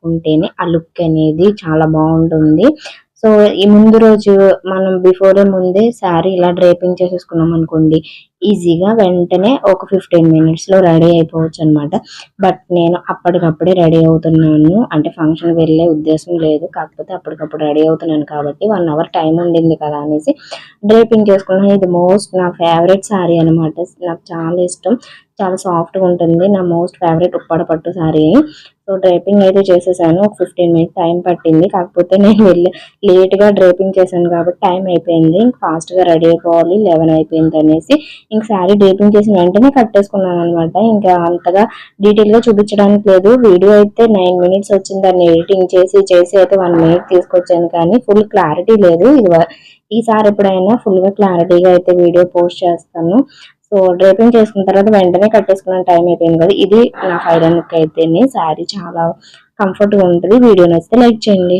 కట్టుకుంటేనే ఆ లుక్ అనేది చాలా బాగుంటుంది. సో ఈ ముందు రోజు మనం ముందే శారీ ఇలా డ్రేపింగ్ చేసేసుకున్నాం అనుకోండి, ఈజీగా వెంటనే ఒక 15 మినిట్స్లో రెడీ అయిపోవచ్చు అనమాట. బట్ నేను అప్పటికప్పుడే రెడీ అవుతున్నాను, అంటే ఫంక్షన్ వెళ్ళే ఉద్దేశం లేదు, కాకపోతే అప్పటికప్పుడు రెడీ అవుతున్నాను కాబట్టి 1 అవర్ టైం ఉండింది కదా అనేసి డ్రేపింగ్ చేసుకున్నాను. ఇది నా ఫేవరెట్ శారీ అనమాట. నాకు చాలా ఇష్టం, చాలా సాఫ్ట్గా ఉంటుంది. నా మోస్ట్ ఫేవరెట్ ఉప్పాడ పట్టు శారీ. సో డ్రేపింగ్ అయితే చేసేసాను. ఒక 15 మినిట్స్ టైం పట్టింది, కాకపోతే నేను లేట్గా డ్రేపింగ్ చేశాను కాబట్టి టైం అయిపోయింది. ఫాస్ట్గా రెడీ అయిపోవాలి, 11 అయిపోయింది అనేసి ఇంక శారీ డ్రేపింగ్ చేసిన వెంటనే కట్టేసుకున్నాను అనమాట. ఇంకా అంతగా డీటెయిల్గా చూపించడానికి లేదు. వీడియో అయితే 9 మినిట్స్ వచ్చింది, దాన్ని ఎడిటింగ్ చేసి అయితే 1 మినిట్ తీసుకొచ్చాను, కానీ ఫుల్ క్లారిటీ లేదు. ఈసారి ఎప్పుడైనా ఫుల్గా క్లారిటీగా అయితే వీడియో పోస్ట్ చేస్తాను. సో డ్రేపింగ్ చేసుకున్న తర్వాత వెంటనే కట్టేసుకున్న టైం అయిపోయింది కదా. ఇది నా ఫైనల్ లుక్ అయితేనే. శారీ చాలా కంఫర్ట్గా ఉంటుంది. వీడియో నచ్చితే లైక్ చేయండి.